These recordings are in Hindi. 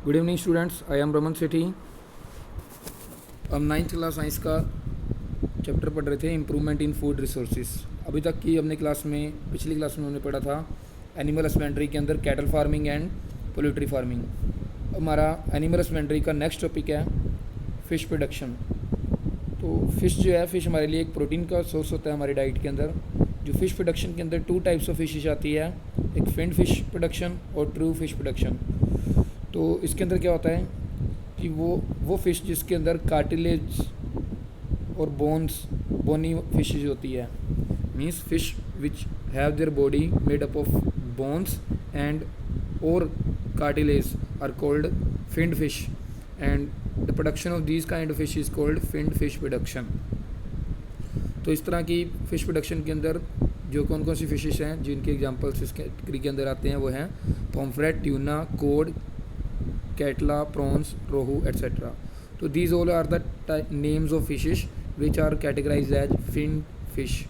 Good evening students, I am Raman Sethi. हम नाइन्थ क्लास साइंस का चैप्टर पढ़ रहे थे इम्प्रूवमेंट इन फूड रिसोर्सेज। अभी तक की हमने पिछली क्लास में हमने पढ़ा था एनिमल हस्बेंड्री के अंदर cattle farming and poultry farming. हमारा एनिमल हस्बेंड्री का नेक्स्ट टॉपिक है फ़िश प्रोडक्शन। तो फ़िश जो है, फ़िश हमारे लिए एक प्रोटीन का सोर्स होता है हमारी डाइट के अंदर। जो फ़िश प्रोडक्शन के अंदर 2 टाइप्स ऑफ फिशेज आती है, एक फिन्ड फिश प्रोडक्शन और ट्रू फिश प्रोडक्शन। तो इसके अंदर क्या होता है कि वो फ़िश जिसके अंदर कार्टिलेज और बोनी फिशेज होती है, means fish which have their body made up of bones and और cartilage are called finned fish, and the production of these kind of fish is called finned fish production. तो इस तरह की फ़िश प्रोडक्शन के अंदर जो कौन कौन सी फिशेस हैं जिनके एग्जांपल्स इस कैटेगरी के अंदर आते हैं वो हैं pomfret, tuna, cod, catla, prawns, rohu etcetera. तो these all are the names of fishes which are categorised as finned fish.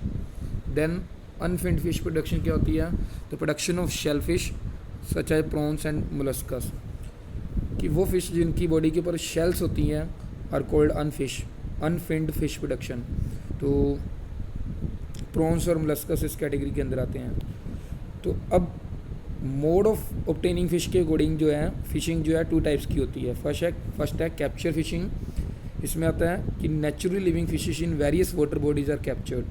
Then unfinned fish production क्या होती है? The production of shellfish such as prawns and molluscs, कि वो फिश जिनकी बॉडी के ऊपर शेल्स होती हैं आर कॉल्ड अनफिन्ड फिश प्रोडक्शन। तो प्रॉन्स और मोलस्कस इस कैटेगरी के अंदर आते हैं। तो अब मोड ऑफ ऑब्टेनिंग फ़िश के अकॉर्डिंग जो है फ़िशिंग जो है 2 टाइप्स की होती है। फर्स्ट है कैप्चर फिशिंग। इसमें आता है कि naturally living fishes in various water bodies are captured,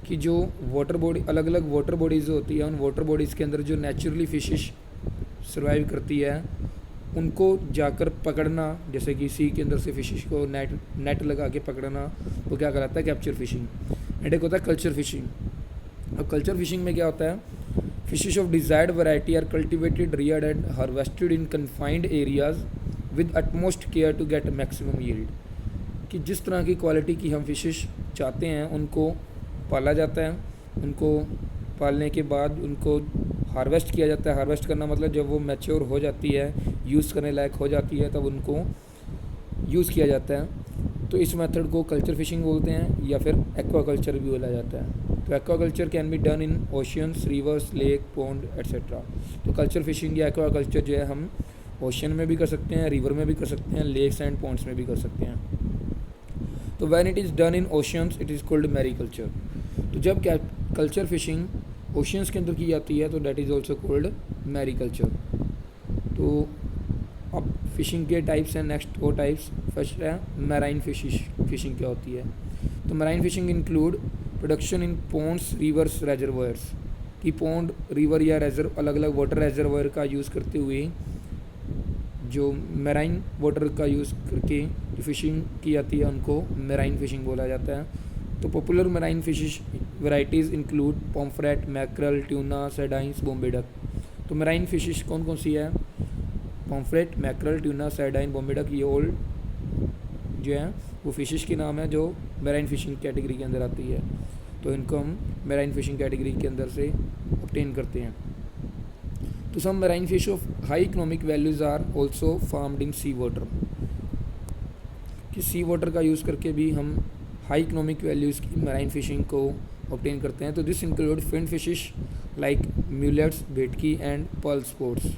कि जो वाटर बॉडी अलग अलग वाटर बॉडीज़ होती है उन वाटर बॉडीज़ के अंदर जो नेचुरली फिशेस सर्वाइव करती है उनको जाकर पकड़ना, जैसे कि सी के अंदर से फिशेस को नेट लगा के पकड़ना, वो क्या कहलाता है? Capture fishing. एंड एक होता है कल्चर फिशिंग। अब कल्चर फिशिंग में क्या होता है? Fishes of desired variety are cultivated, reared and harvested in confined areas with utmost care to get maximum yield, कि जिस तरह की क्वालिटी की हम फिशेस चाहते हैं उनको पाला जाता है। उनको पालने के बाद उनको हार्वेस्ट किया जाता है। हार्वेस्ट करना मतलब जब वो मैच्योर हो जाती है, यूज़ करने लायक हो जाती है, तब उनको यूज़ किया जाता है। तो इस मेथड को कल्चर फिशिंग बोलते हैं या फिर एक्वाकल्चर भी बोला जाता है। तो aquaculture can be done in oceans, reverse, lake, pond etcetera. तो कल्चर फिशिंग या एक्वाकल्चर जो है हम ओशियन में भी कर सकते हैं, रिवर में भी कर सकते हैं, लेक्स एंड पॉन्ड्स में भी कर सकते हैं। तो when it is done in oceans it is called mariculture. तो जब कल्चर फिशिंग ओशियंस के अंदर की जाती है तो that is also called mariculture. तो अब फिशिंग के टाइप्स हैं, नेक्स्ट 4 टाइप्स। फर्स्ट है मैराइन फिशिंग क्या होती है? तो marine fishing include production in ponds, rivers, reservoirs, कि पॉन्ड, रिवर या अलग अलग वाटर रेजर्वायर का यूज़ करते हुए जो मैराइन वाटर का यूज़ करके जो फिशिंग की जाती है उनको मैराइन फिशिंग बोला जाता है। तो popular marine fishes varieties include pomfret, mackerel, tuna, sardines, Bombay duck. तो मैराइन फिशिश कौन कौन सी है? Pomfret, mackerel, tuna, sardine, Bombay duck, ये ऑल जो है वो फिशिश के नाम है जो मैराइन फिशिंग कैटेगरी के अंदर आती है। तो इनको हम मैराइन फिशिंग कैटेगरी के अंदर से ऑब्टेन करते हैं। तो some marine fish of high economic values are also farmed in sea water, कि सी वाटर का यूज़ करके भी हम हाई इकोनॉमिक वैल्यूज़ की मैराइन फिशिंग को ऑब्टेन करते हैं। तो this include finned fishes like mullets, bhetki and pearl sports.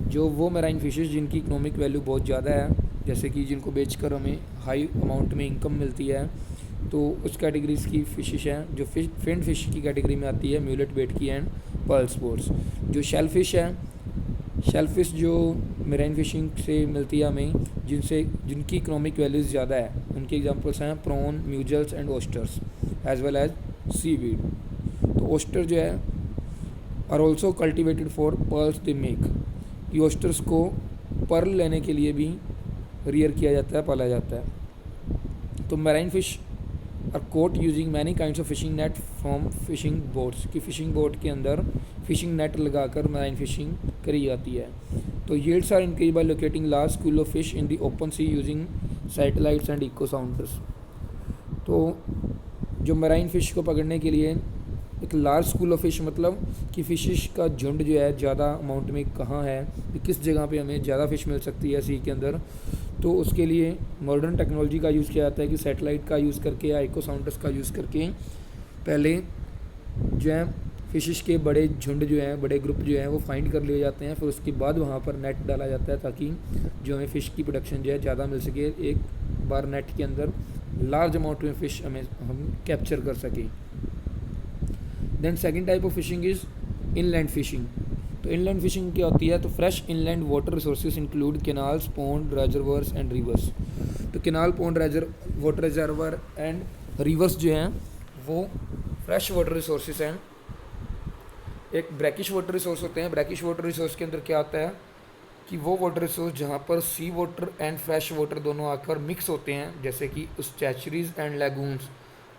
जो वो मैराइन फिशेस जिनकी इकोनॉमिक वैल्यू बहुत ज़्यादा है, जैसे कि जिनको बेचकर हमें हाई अमाउंट में इनकम मिलती है, तो उस कैटेगरीज की फिशेस हैं जो फिन्ड फिश की कैटेगरी में आती है, म्यूलेट, भेटकी एंड पर्ल स्पोर्ट्स। जो शेल फिश है, शेल फिश जो मैराइन फिशिंग से मिलती है हमें, जिनकी इकोनॉमिक वैल्यूज़ ज़्यादा है, उनके एग्जांपल्स हैं prawn, mussels and oysters as well as seaweed. तो ओस्टर जो है are also cultivated for pearls they make, कि ओस्टर्स को पर्ल लेने के लिए भी रियर किया जाता है, पाला जाता है। तो marine fish are caught using many kinds of fishing net from fishing boats, कि फिशिंग बोट के अंदर फिशिंग नेट लगाकर मैराइन फिशिंग करी जाती है। तो yields are increase by locating large school of fish in the open sea using satellites and echo sounders. तो जो मैराइन फिश को पकड़ने के लिए एक लार्ज स्कूल ऑफ फिश, मतलब कि फिशेस का झुंड जो है ज़्यादा अमाउंट में कहाँ है, कि किस जगह पे हमें ज़्यादा फिश मिल सकती है सी के अंदर, तो उसके लिए मॉडर्न टेक्नोलॉजी का यूज़ किया जाता है, कि सैटेलाइट का यूज़ करके या इको साउंडर्स का यूज़ करके पहले जो है फिशेस के बड़े झुंड जो हैं, बड़े ग्रुप जो हैं वो फाइंड कर लिए जाते हैं, फिर उसके बाद वहाँ पर नेट डाला जाता है ताकि जो हमें फ़िश की प्रोडक्शन जो है ज़्यादा मिल सके, एक बार नेट के अंदर लार्ज अमाउंट में फ़िश हम कैप्चर कर सकें। Then second type of fishing is inland fishing. तो इनलैंड फिशिंग क्या होती है? तो fresh inland water resources include canals, pond, reservoirs and rivers. तो canal, pond, water reservoir and rivers जो हैं वो फ्रेश वाटर रिसोर्सेज हैं। एक ब्रैकिश वाटर रिसोर्स होते हैं। ब्रैकिश वाटर रिसोर्स के अंदर क्या आता है कि वो वाटर रिसोर्स जहाँ पर सी वाटर एंड फ्रेश वाटर दोनों आकर मिक्स होते हैं, जैसे कि स्टैचुरीज एंड लैगून्स,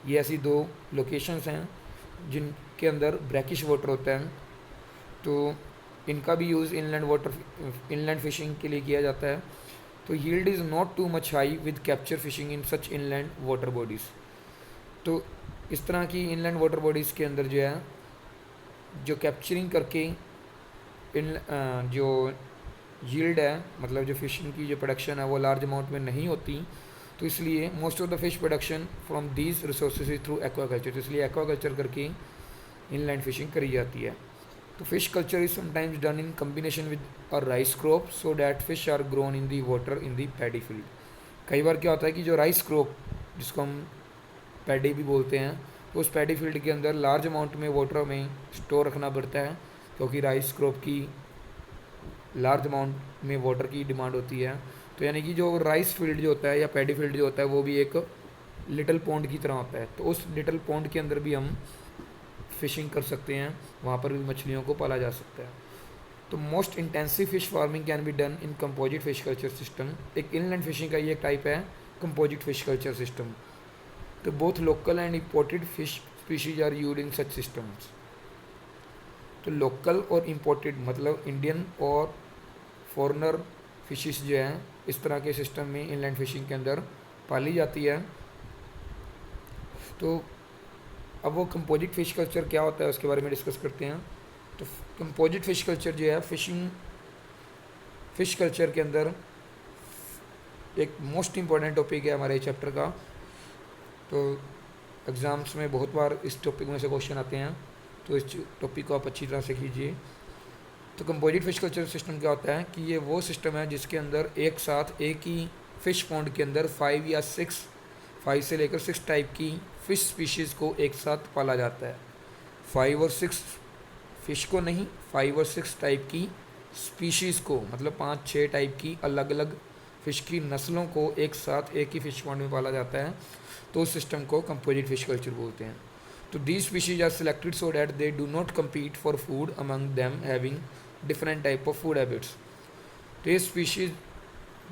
ये ऐसी दो लोकेशंस हैं जिनके अंदर ब्रैकिश वाटर होता है। तो इनका भी यूज़ इनलैंड फिशिंग के लिए किया जाता है। तो yield is not too much high with capture fishing in such inland water bodies. तो इस तरह की इनलैंड वाटर बॉडीज़ के अंदर जो है, जो कैप्चरिंग करके जो यील्ड है, मतलब जो फिशिंग की जो प्रोडक्शन है वो लार्ज अमाउंट में नहीं होती, तो इसलिए most of the fish production from these resources is through aquaculture. तो इसलिए एक्वाकल्चर करके इनलैंड फिशिंग करी जाती है। तो fish culture is sometimes done in combination with a rice crop so that fish are grown in the water in the paddy field. कई बार क्या होता है कि जो राइस क्रॉप, जिसको हम पैडी भी बोलते हैं, तो उस पैडी फील्ड के अंदर लार्ज अमाउंट में वाटर में स्टोर रखना पड़ता है, क्योंकि राइस क्रॉप की लार्ज अमाउंट में वाटर की डिमांड होती है। तो यानी कि जो राइस फील्ड जो होता है या पैडी फील्ड जो होता है वो भी एक लिटिल पॉन्ड की तरह होता है। तो उस लिटिल पॉन्ड के अंदर भी हम फिशिंग कर सकते हैं, वहाँ पर भी मछलियों को पाला जा सकता है। तो most intensive fish farming can be done in composite fish culture system. एक इनलैंड फिशिंग का ये एक टाइप है कंपोजिट फिश कल्चर सिस्टम। तो both local and imported fish species are used in such systems. तो लोकल और इम्पोर्टेड मतलब इंडियन और फॉरेनर फिशेस जो हैं इस तरह के सिस्टम में इनलैंड फिशिंग के अंदर पाली जाती है। तो अब वो कंपोजिट फिश कल्चर क्या होता है उसके बारे में डिस्कस करते हैं। तो कंपोजिट फिश कल्चर जो है फिश कल्चर के अंदर एक मोस्ट इम्पॉर्टेंट टॉपिक है हमारे चैप्टर का। तो एग्ज़ाम्स में बहुत बार इस टॉपिक में से क्वेश्चन आते हैं, तो इस टॉपिक को आप अच्छी तरह से कीजिए। तो कंपोजिट फिश कल्चर सिस्टम क्या होता है कि ये वो सिस्टम है जिसके अंदर एक साथ एक ही फ़िश पॉन्ड के अंदर 5 से लेकर 6 टाइप की फ़िश स्पीशीज़ को एक साथ पाला जाता है। 5 और 6 फ़िश को नहीं, 5 और 6 टाइप की स्पीशीज़ को, मतलब 5-6 टाइप की अलग अलग फ़िश की नस्लों को एक साथ एक ही फ़िश पॉन्ड में पाला जाता है। तो उस सिस्टम को कंपोजिट फिश कल्चर बोलते हैं। तो these species are selected so that they do not compete for food among them having different type of food habits. तो ये स्पीशीज़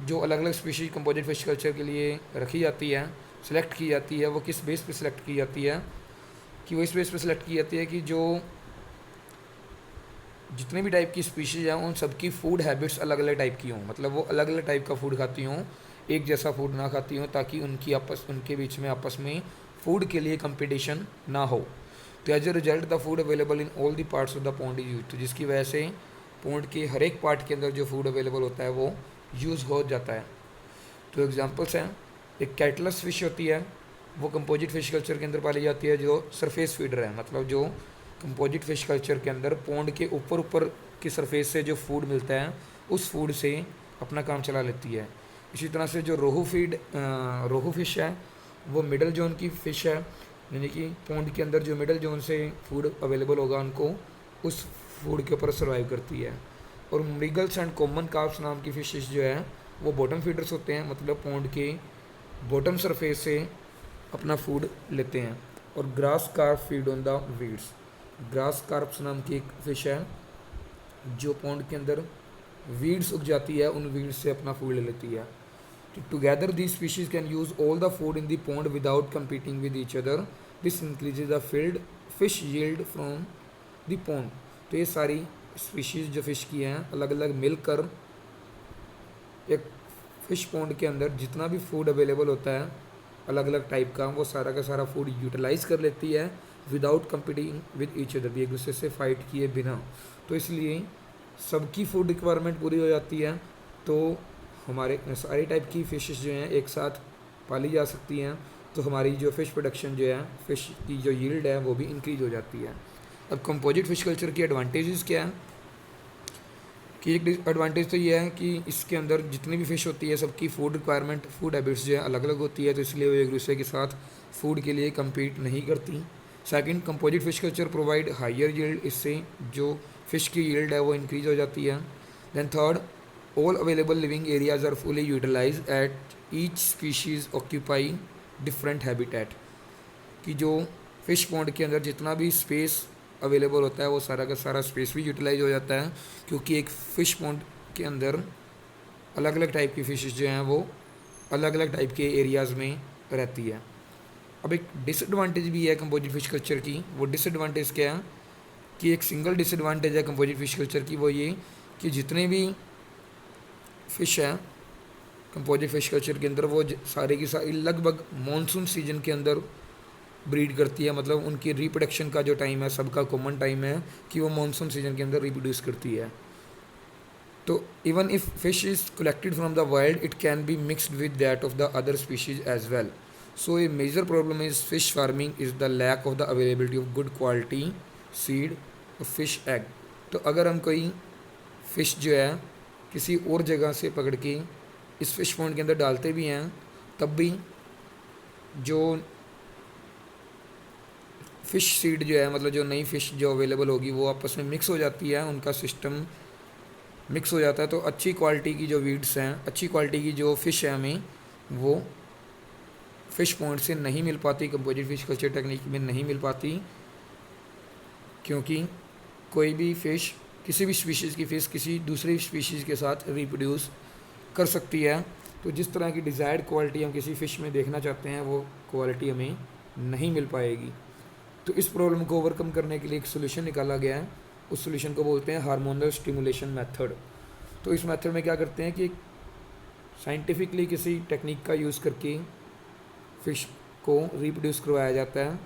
जो अलग अलग स्पीशीज़ कंपोजिट फिश कल्चर के लिए रखी जाती है, सिलेक्ट की जाती है, वो किस बेस पे सिलेक्ट की जाती है कि वो इस बेस पे सिलेक्ट की जाती है कि जो जितने भी टाइप की स्पीशीज़ हैं उन सबकी फूड हैबिट्स अलग अलग टाइप की हों, मतलब वो अलग अलग टाइप का फूड खाती हों, एक जैसा फूड ना खाती हों, ताकि उनके बीच में आपस में फूड के लिए कंपटीशन ना हो। तो as a result the food available in all the parts of the pond is use. तो जिसकी वजह से पॉन्ड के हर एक पार्ट के अंदर जो फूड अवेलेबल होता है वो यूज़ हो जाता है। तो एग्जांपल्स हैं, एक कैटलस फिश होती है, वो कंपोजिट फिश कल्चर के अंदर पाली जाती है, जो सरफेस फीडर है, मतलब जो कंपोजिट फिश कल्चर के अंदर पॉन्ड के ऊपर की सरफेस से जो फूड मिलता है उस फूड से अपना काम चला लेती है। इसी तरह से जो रोहू फिश है वो मिडल जोन की फ़िश है, यानी कि पॉन्ड के अंदर जो मिडल जोन से फूड अवेलेबल होगा उनको उस फूड के ऊपर सर्वाइव करती है। और मृगल्स एंड कॉमन कार्प्स नाम की फिशेस जो है वो बॉटम फीडर्स होते हैं, मतलब पॉन्ड के बॉटम सरफेस से अपना फूड लेते हैं। और grass carp feed on the weeds. Grass carps नाम की एक फ़िश है जो पॉन्ड के अंदर वीड्स उग जाती है, उन वीड्स से अपना फूड ले लेती है। तो together these species can use all the food in the pond without competing with each other. This increases the fish yield from the pond. तो ये सारी स्पीशीज़ जो फ़िश की हैं अलग अलग मिलकर एक फ़िश पॉन्ड के अंदर जितना भी फूड अवेलेबल होता है अलग अलग टाइप का, वो सारा का सारा फूड यूटिलाइज़ कर लेती है without competing with each other, भी एक दूसरे से फाइट किए बिना। तो इसलिए सबकी फूड रिक्वायरमेंट पूरी हो जाती है, तो हमारे सारी टाइप की फ़िशेस जो हैं एक साथ पाली जा सकती हैं। तो हमारी जो फ़िश प्रोडक्शन जो है, फ़िश की जो यील्ड है वो भी इंक्रीज हो जाती है। अब कंपोजिट फिश कल्चर की एडवांटेजेस क्या है कि एक एडवांटेज तो ये है कि इसके अंदर जितनी भी फ़िश होती है सबकी फूड रिक्वायरमेंट, फूड हैबिट्स जो है अलग अलग होती है, तो इसलिए वो एक दूसरे के साथ फूड के लिए कम्पीट नहीं करती। Second, composite fish culture provide higher yield, इससे जो फ़िश की यील्ड है वो इंक्रीज़ हो जाती है। Then third, all available living areas are fully utilize at each species occupy different habitat, कि जो फ़िश पॉन्ड के अंदर जितना भी स्पेस अवेलेबल होता है वो सारा का सारा स्पेस भी यूटिलाइज हो जाता है, क्योंकि एक फ़िश पॉन्ड के अंदर अलग अलग टाइप की फ़िशेस जो हैं वो अलग अलग टाइप के एरियाज़ में रहती है। अब एक डिसएडवांटेज भी है कंपोजिट फिश कल्चर की। वो डिसएडवांटेज क्या है कि एक सिंगल डिसएडवांटेज है कंपोजिट फिश कल्चर की, वो ये कि जितने भी फ़िश हैं कंपोजिट फिश कल्चर के अंदर वो सारे की सारी लगभग मॉनसून सीजन के अंदर ब्रीड करती है। मतलब उनकी रिप्रोडक्शन का जो टाइम है सबका कॉमन टाइम है कि वो मॉनसून सीजन के अंदर रिप्रोड्यूस करती है। तो even if fish is collected from the wild it can be mixed with that of the other species as well. So a major problem is fish farming is the lack of the availability of good quality seed और फिश एग। तो अगर हम कोई फ़िश जो है किसी और जगह से पकड़ के इस फिश पॉन्ड के अंदर डालते भी हैं, तब भी जो फ़िश सीड जो है, मतलब जो नई फ़िश जो अवेलेबल होगी वो आपस में मिक्स हो जाती है, उनका सिस्टम मिक्स हो जाता है। तो अच्छी क्वालिटी की जो वीड्स हैं, अच्छी क्वालिटी की जो फ़िश है हमें वो फ़िश पॉन्ड से नहीं मिल पाती, कंपोजिट फिश कल्चर टेक्निक में नहीं मिल पाती, क्योंकि कोई भी फ़िश किसी भी स्पीशीज़ की फ़िश किसी दूसरी स्पीशीज़ के साथ रिप्रोड्यूस कर सकती है। तो जिस तरह की डिज़ायर्ड क्वालिटी हम किसी फ़िश में देखना चाहते हैं वो क्वालिटी हमें नहीं मिल पाएगी। तो इस प्रॉब्लम को ओवरकम करने के लिए एक सोल्यूशन निकाला गया है। उस सोल्यूशन को बोलते हैं हार्मोनल स्टिमुलेशन मेथड। तो इस मेथड में क्या करते हैं कि साइंटिफिकली किसी टेक्निक का यूज़ करके फ़िश को रिप्रोड्यूस करवाया जाता है,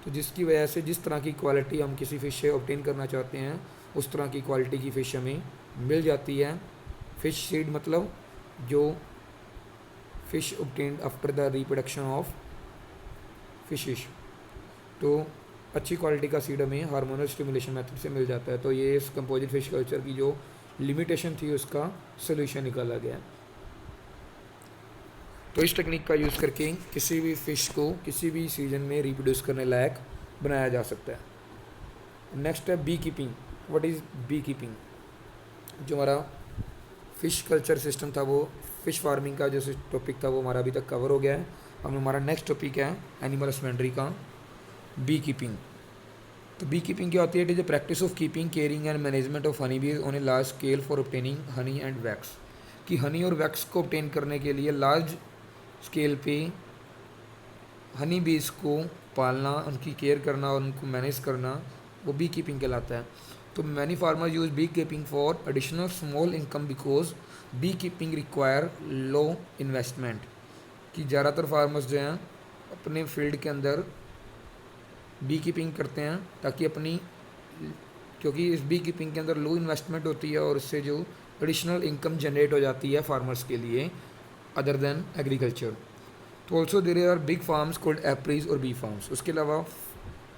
तो जिसकी वजह से जिस तरह की क्वालिटी हम किसी फ़िश से ऑब्टेन करना चाहते हैं उस तरह की क्वालिटी की फ़िश हमें मिल जाती है। फ़िश सीड मतलब जो fish obtained after the reproduction of fishes. तो अच्छी क्वालिटी का सीड हमें हार्मोनल स्टिमुलेशन मेथड से मिल जाता है। तो ये इस कंपोजिट फिश कल्चर की जो लिमिटेशन थी उसका सोल्यूशन निकाला गया। तो इस टेक्निक का यूज़ करके किसी भी फ़िश को किसी भी सीजन में रिप्रोड्यूस करने लायक बनाया जा सकता है। नेक्स्ट है bee keeping. What is bee keeping? जो हमारा फ़िश कल्चर सिस्टम था, वो फ़िश फार्मिंग का जो टॉपिक था वो हमारा अभी तक कवर हो गया है। अब हमारा नेक्स्ट टॉपिक है एनिमल हस्बेंड्री का, बी कीपिंग। तो बी कीपिंग क्या होती है? It is the practice of keeping, caring and management of honey bees on a large scale for obtaining honey and wax. कि हनी और वैक्स को ऑब्टेन करने के लिए लार्ज स्केल पे हनी बीज को पालना, उनकी केयर करना और उनको मैनेज करना, वो बी कीपिंग कहलाता है। तो many farmer use bee keeping for additional small income because bee keeping require low investment. कि ज़्यादातर फार्मर्स जो हैं अपने फील्ड के अंदर बी कीपिंग करते हैं ताकि अपनी, क्योंकि इस बी कीपिंग के अंदर लो इन्वेस्टमेंट होती है और इससे जो एडिशनल इनकम जनरेट हो जाती है फार्मर्स के लिए अदर देन एग्रीकल्चर। तो also there are big farms called apiaries और बी फार्म्स। उसके अलावा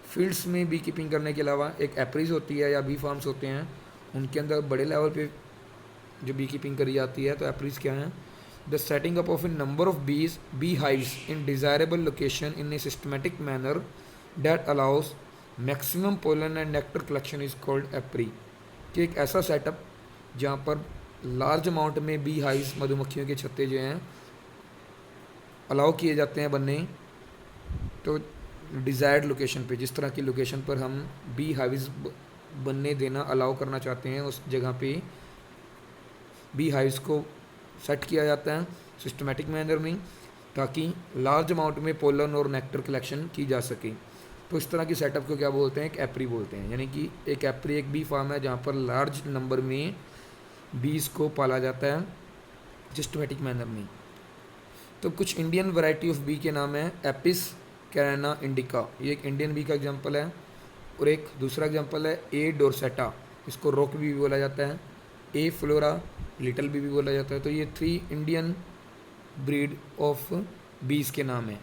फील्ड्स में बी कीपिंग करने के अलावा एक एप्रीज होती है या बी फार्म्स होते हैं, उनके अंदर बड़े लेवल पे जो बी कीपिंग करी जाती है। तो एप्रीज क्या है? The setting up of a number of bees bee hives in desirable location in a systematic manner that allows maximum pollen and nectar collection is called apiary. कि एक ऐसा सेटअप जहाँ पर लार्ज अमाउंट में बी हाइव्स, मधुमक्खियों के छत्ते जो हैं अलाउ किए जाते हैं बनने, तो डिज़ायर्ड लोकेशन पे, जिस तरह की लोकेशन पर हम बी हाइव्स बनने देना अलाउ करना चाहते हैं उस जगह पे बी हाइव्स को सेट किया जाता है सिस्टमेटिक मैनर में, ताकि लार्ज अमाउंट में पोलन और नेक्टर कलेक्शन की जा सके। तो इस तरह की सेटअप को क्या बोलते हैं? एक एप्री बोलते हैं। यानी कि एक एप्री एक बी फार्म है जहाँ पर लार्ज नंबर में बीज को पाला जाता है सिस्टमेटिक मैनर में। तो कुछ इंडियन वैरायटी ऑफ बी के नाम है एपिस कैरेना इंडिका, ये एक इंडियन बी का एग्जांपल है। और एक दूसरा एग्जांपल है ए डोरसेटा, इसको रॉक बी भी बोला जाता है, ए फ्लोरा लिटिल बी भी बोला जाता है। तो ये 3 इंडियन ब्रीड ऑफ बीज के नाम है।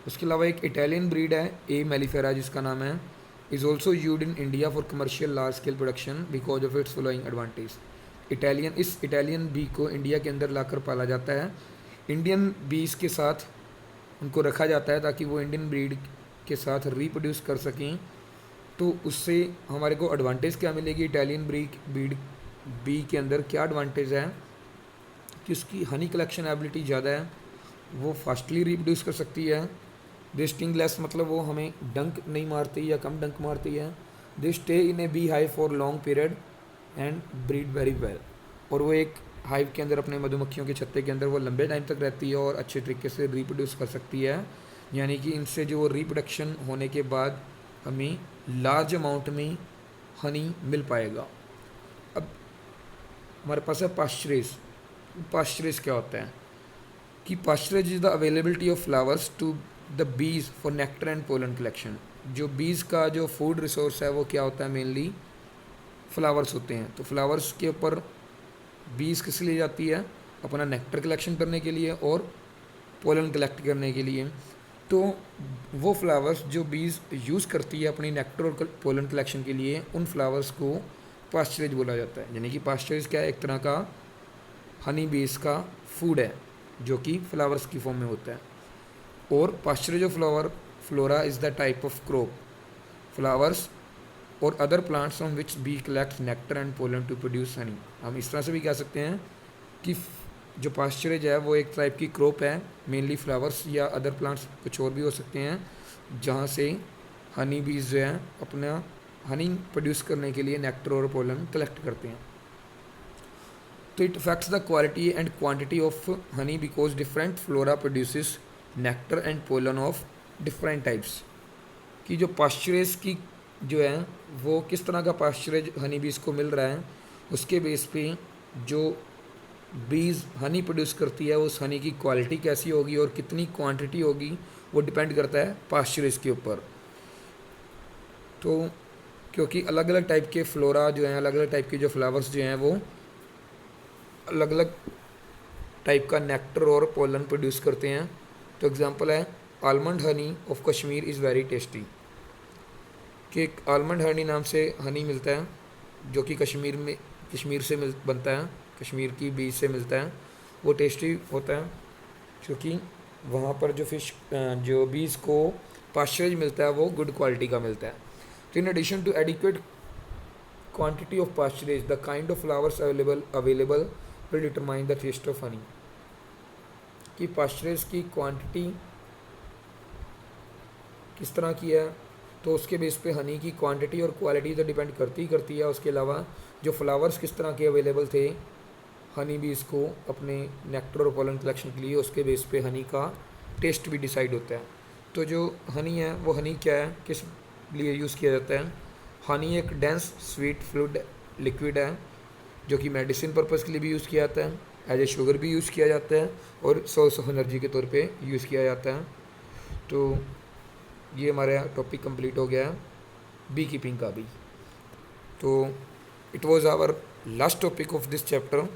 उसके अलावा एक इटालियन ब्रीड है ए मेलिफेरा जिसका नाम है is also used in India for commercial large scale production because of its following advantage. इस इटालियन बी को इंडिया के अंदर लाकर पाला जाता है, इंडियन बीस के साथ उनको रखा जाता है ताकि वो इंडियन ब्रीड के साथ रिप्रोड्यूस कर सकें। तो उससे हमारे को एडवांटेज क्या मिलेगी, इटालियन ब्रीड बी के अंदर क्या एडवांटेज है कि उसकी हनी कलेक्शन एबिलिटी ज़्यादा है, वो फास्टली रिप्रोड्यूस कर सकती है। दे स्टिंग लेस मतलब वो हमें डंक नहीं मारती या कम डंक मारती है। They stay in A bee hive for long period and breed very well, और वो एक हाइव के अंदर अपने मधुमक्खियों के छत्ते के अंदर वो लंबे टाइम तक रहती है और अच्छे तरीके से रिप्रोड्यूस कर सकती है। यानी कि इनसे जो रिप्रोडक्शन होने के बाद हमें लार्ज अमाउंट में हनी मिल पाएगा। अब हमारे पास है पास्चरेज। पास्चरेज क्या होता है कि pasturage is the availability of flowers to the bees for nectar and pollen collection. जो बीज का जो फूड रिसोर्स है वो क्या होता है, मेनली फ्लावर्स होते हैं। तो फ्लावर्स के ऊपर बीज किस लिए जाती है, अपना नेक्टर कलेक्शन करने के लिए और पोलन कलेक्ट करने के लिए। तो वो फ्लावर्स जो बीज यूज़ करती है अपनी नेक्टर और पोलन कलेक्शन के लिए, उन फ्लावर्स को पास्चरेज बोला जाता है। यानी कि पास्चरेज क्या है, एक तरह का हनी बीज का फूड है जो कि फ्लावर्स की फॉर्म में होता है। और pasturage of flora is the type of crop flowers और other plants from which bee collect nectar and pollen to produce honey. हम इस तरह से भी कह सकते हैं कि जो पास्चरेज है वो एक टाइप की क्रॉप है, मेनली फ्लावर्स या अदर प्लांट्स कुछ और भी हो सकते हैं, जहाँ से हनी बीज जो है अपना हनी प्रोड्यूस करने के लिए नेक्टर और पोलन कलेक्ट करते हैं। तो it affects the quality and quantity of honey because different flora produces nectar and pollen of different types. कि जो पास्चरेज की जो है वो किस तरह का पास्चरेज हनी बीज को मिल रहा है, उसके बेस पे जो बीज हनी प्रोड्यूस करती है उस हनी की क्वालिटी कैसी होगी और कितनी क्वांटिटी होगी वो डिपेंड करता है पास्चरेज के ऊपर। तो क्योंकि अलग अलग टाइप के फ्लोरा जो हैं, अलग अलग टाइप के जो फ्लावर्स जो हैं वो अलग अलग टाइप का नेक्टर और पोलन प्रोड्यूस करते हैं। तो एग्जांपल है almond Honey of Kashmir is very tasty, कि एक आलमंड हनी नाम से हनी मिलता है जो कि कश्मीर से बनता है, कश्मीर की बीज से मिलता है। वो टेस्टी होता है क्योंकि वहाँ पर जो बीज को पास्चरेज मिलता है वो गुड क्वालिटी का मिलता है। तो in addition to adequate quantity of pasturage the kind of flowers available will determine the taste of honey. कि पास्चरेज की क्वांटिटी किस तरह की है तो उसके बेस पे हनी की क्वांटिटी और क्वालिटी तो डिपेंड करती है। उसके अलावा जो फ्लावर्स किस तरह के अवेलेबल थे हनी बीज को अपने नेक्टर और पोलन कलेक्शन के लिए, उसके बेस पे हनी का टेस्ट भी डिसाइड होता है। तो जो हनी है वो हनी क्या है, किस लिए यूज़ किया जाता है। हनी एक डेंस स्वीट फ्लूइड लिक्विड है जो कि मेडिसिन पर्पज़ के लिए भी यूज़ किया जाता है, एज ए शुगर भी यूज़ किया जाता है और सोर्स ऑफ एनर्जी के तौर पे यूज़ किया जाता है। तो ये हमारा टॉपिक कंप्लीट हो गया है बी कीपिंग का भी। तो it was our last topic of this chapter,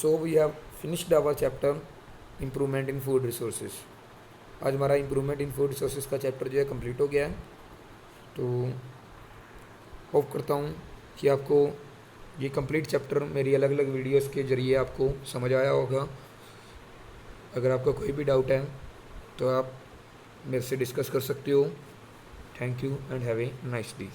so we have finished our chapter improvement in food resources. आज हमारा इम्प्रूवमेंट इन फूड रिसोर्सेज का चैप्टर जो है कंप्लीट हो गया है। तो होप करता हूँ कि आपको ये कंप्लीट चैप्टर मेरी अलग अलग वीडियोस के ज़रिए आपको समझ आया होगा। अगर आपका कोई भी डाउट है तो आप मेरे से डिस्कस कर सकते हो। Thank you and have a nice day.